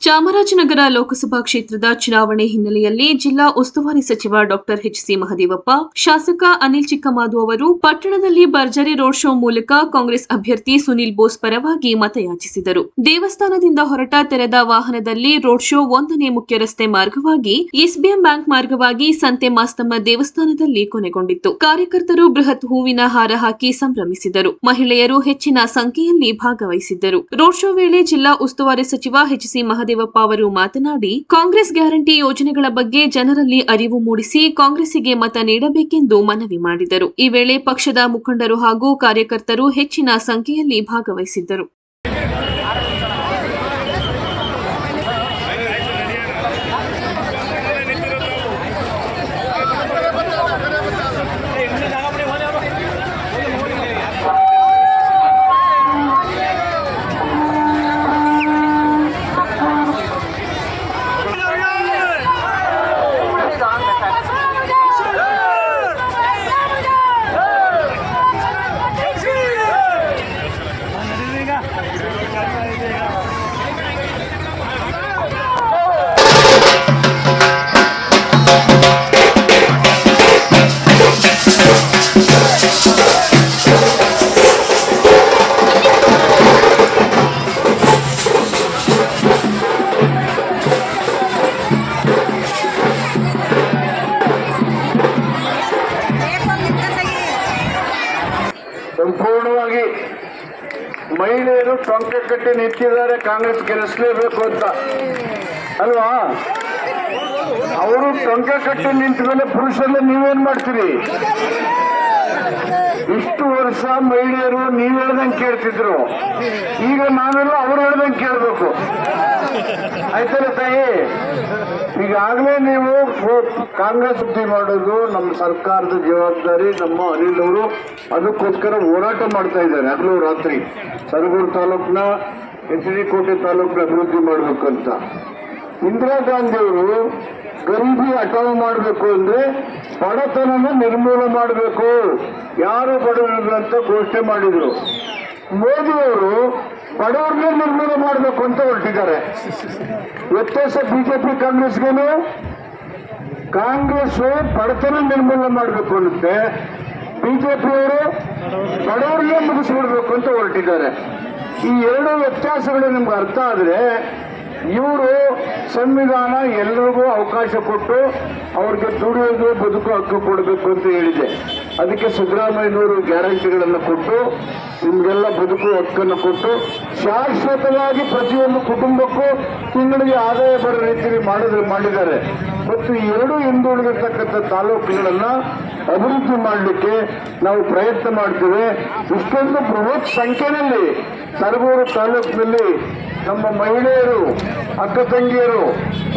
ಚಾಮರಾಜನಗರ ಲೋಕಸಭಾ ಕ್ಷೇತ್ರದ ಚುನಾವಣೆ ಹಿನ್ನೆಲೆಯಲ್ಲಿ ಜಿಲ್ಲಾ ಉಸ್ತುವಾರಿ ಸಚಿವ ಡಾಕ್ಟರ್ ಎಚ್.ಸಿ. ಮಹದೇವಪ್ಪ, ಶಾಸಕ ಅನಿಲ್ ಚಿಕ್ಕಮಾದು ಅವರು ಪಟ್ಟಣದಲ್ಲಿ ಭರ್ಜರಿ ರೋಡ್ ಶೋ ಮೂಲಕ ಕಾಂಗ್ರೆಸ್ ಅಭ್ಯರ್ಥಿ ಸುನಿಲ್ ಬೋಸ್ ಪರವಾಗಿ ಮತಯಾಚಿಸಿದರು. ದೇವಸ್ಥಾನದಿಂದ ಹೊರಟ ತೆರೆದ ವಾಹನದಲ್ಲಿ ರೋಡ್ ಶೋ 1ನೇ ಮುಖ್ಯ ರಸ್ತೆ ಮಾರ್ಗವಾಗಿ ಎಸ್ಬಿಎಂ ಬ್ಯಾಂಕ್ ಮಾರ್ಗವಾಗಿ ಸಂತೆ ಮಾಸ್ತಮ್ಮ ದೇವಸ್ಥಾನದಲ್ಲಿ ಕೊನೆಗೊಂಡಿತ್ತು. ಕಾರ್ಯಕರ್ತರು ಬೃಹತ್ ಹೂವಿನ ಹಾರ ಹಾಕಿ ಸಂಭ್ರಮಿಸಿದರು. ಮಹಿಳೆಯರು ಹೆಚ್ಚಿನ ಸಂಖ್ಯೆಯಲ್ಲಿ ಭಾಗವಹಿಸಿದ್ದರು. ರೋಡ್ ಶೋ ವೇಳೆ ಜಿಲ್ಲಾ ಉಸ್ತುವಾರಿ ಸಚಿವ ಎಚ್.ಸಿ. ಮಹದೇವಪ್ಪ ಅವರು ಮಾತನಾಡಿ, ಕಾಂಗ್ರೆಸ್ ಗ್ಯಾರಂಟಿ ಯೋಜನೆಗಳ ಬಗ್ಗೆ ಜನರಲ್ಲಿ ಅರಿವು ಮೂಡಿಸಿ ಕಾಂಗ್ರೆಸ್ಸಿಗೆ ಮತ ನೀಡಬೇಕೆಂದು ಮನವಿ ಮಾಡಿದರು. ಈ ವೇಳೆ ಪಕ್ಷದ ಮುಖಂಡರು ಹಾಗೂ ಕಾರ್ಯಕರ್ತರು ಹೆಚ್ಚಿನ ಸಂಖ್ಯೆಯಲ್ಲಿ ಭಾಗವಹಿಸಿದ್ದರು. ಸಂಪೂರ್ಣವಾಗಿ ಮಹಿಳೆಯರು ಟೊಂಕ ಕಟ್ಟಿ ನಿಂತಿದ್ದಾರೆ. ಕಾಂಗ್ರೆಸ್ ಗೆಲ್ಲಿಸಲೇಬೇಕು ಅಂತ ಅಲ್ವಾ? ಅವರು ಟೊಂಕ ಕಟ್ಟಿ ನಿಂತ ಮೇಲೆ ಪುರುಷರನ್ನ ನೀವೇನ್ ಮಾಡ್ತೀರಿ? ಇಷ್ಟು ವರ್ಷ ಮಹಿಳೆಯರು ನೀವ್ ಹೇಳ್ದಂಗೆ ಕೇಳ್ತಿದ್ರು, ಈಗ ನಾವೆಲ್ಲ ಅವ್ರು ಹೇಳ್ದಂಗೆ ಕೇಳ್ಬೇಕು. ಆಯ್ತಲ್ಲ ತಾಯಿ? ಈಗಾಗಲೇ ನೀವು ಕಾಂಗ್ರೆಸ್ ಸುದ್ದಿ ಮಾಡೋದು ನಮ್ಮ ಸರ್ಕಾರದ ಜವಾಬ್ದಾರಿ. ನಮ್ಮ ಅನಿಲ್ ಅವರು ಅದಕ್ಕೋಸ್ಕರ ಹೋರಾಟ ಮಾಡ್ತಾ ಇದ್ದಾರೆ ಹಗಲು ರಾತ್ರಿ. ಸರಗೂರು ತಾಲೂಕಿನ ಎಚ್.ಡಿ. ತಾಲೂಕಿನ ಅಭಿವೃದ್ಧಿ ಮಾಡಬೇಕು ಅಂತ. ಇಂದಿರಾ ಗಾಂಧಿ ಅವರು ಗರೀಬಿ ಹಟಾವು ಮಾಡಬೇಕು ಅಂದ್ರೆ ಬಡತನನ ನಿರ್ಮೂಲ ಮಾಡಬೇಕು, ಯಾರು ಬಡವರಿಲ್ಲ ಅಂತ ಘೋಷಣೆ ಮಾಡಿದ್ರು. ಮೋದಿ ಅವರು ಬಡವರನ್ನೇ ನಿರ್ಮೂಲ ಮಾಡಬೇಕು ಅಂತ ಹೊರಟಿದ್ದಾರೆ. ವ್ಯತ್ಯಾಸ ಬಿಜೆಪಿ ಕಾಂಗ್ರೆಸ್ಗೇನು? ಕಾಂಗ್ರೆಸ್ ಬಡತನ ನಿರ್ಮೂಲ ಮಾಡಬೇಕು ಅನ್ನುತ್ತೆ, ಬಿಜೆಪಿಯವರು ಬಡವರನ್ನೇ ಮುಗಿಸ್ಬಿಡ್ಬೇಕು ಅಂತ ಹೊರಟಿದ್ದಾರೆ. ಈ ಎರಡು ವ್ಯತ್ಯಾಸಗಳು ನಿಮ್ಗೆ ಅರ್ಥ ಆದ್ರೆ, ಇವರು ಸಂವಿಧಾನ ಎಲ್ಲರಿಗೂ ಅವಕಾಶ ಕೊಟ್ಟು ಅವ್ರಿಗೆ ದುಡಿಯೋದು ಬದುಕು ಹಕ್ಕು ಕೊಡಬೇಕು ಅಂತ ಹೇಳಿದೆ. ಅದಕ್ಕೆ ಸಿದ್ದರಾಮಯ್ಯನವರು ಗ್ಯಾರಂಟಿಗಳನ್ನು ಕೊಟ್ಟು ನಿಮ್ಗೆಲ್ಲ ಬದುಕು ಹಕ್ಕನ್ನು ಕೊಟ್ಟು ಶಾಶ್ವತವಾಗಿ ಪ್ರತಿಯೊಂದು ಕುಟುಂಬಕ್ಕೂ ತಿಂಗಳಿಗೆ ಆದಾಯ ಬರೋ ರೀತಿಯಲ್ಲಿ ಮಾಡಿದ್ದಾರೆ. ಮತ್ತು ಈ ಎರಡು ಹಿಂದುಳಿದಿರ್ತಕ್ಕಂಥ ತಾಲೂಕುಗಳನ್ನ ಅಭಿವೃದ್ಧಿ ಮಾಡಲಿಕ್ಕೆ ನಾವು ಪ್ರಯತ್ನ ಮಾಡ್ತೇವೆ. ಇಷ್ಟೊಂದು ಬೃಹತ್ ಸಂಖ್ಯೆಯಲ್ಲಿ ಸರಗೂರು ತಾಲೂಕಿನಲ್ಲಿ ನಮ್ಮ ಮಹಿಳೆಯರು, ಅಕ್ಕ ತಂಗಿಯರು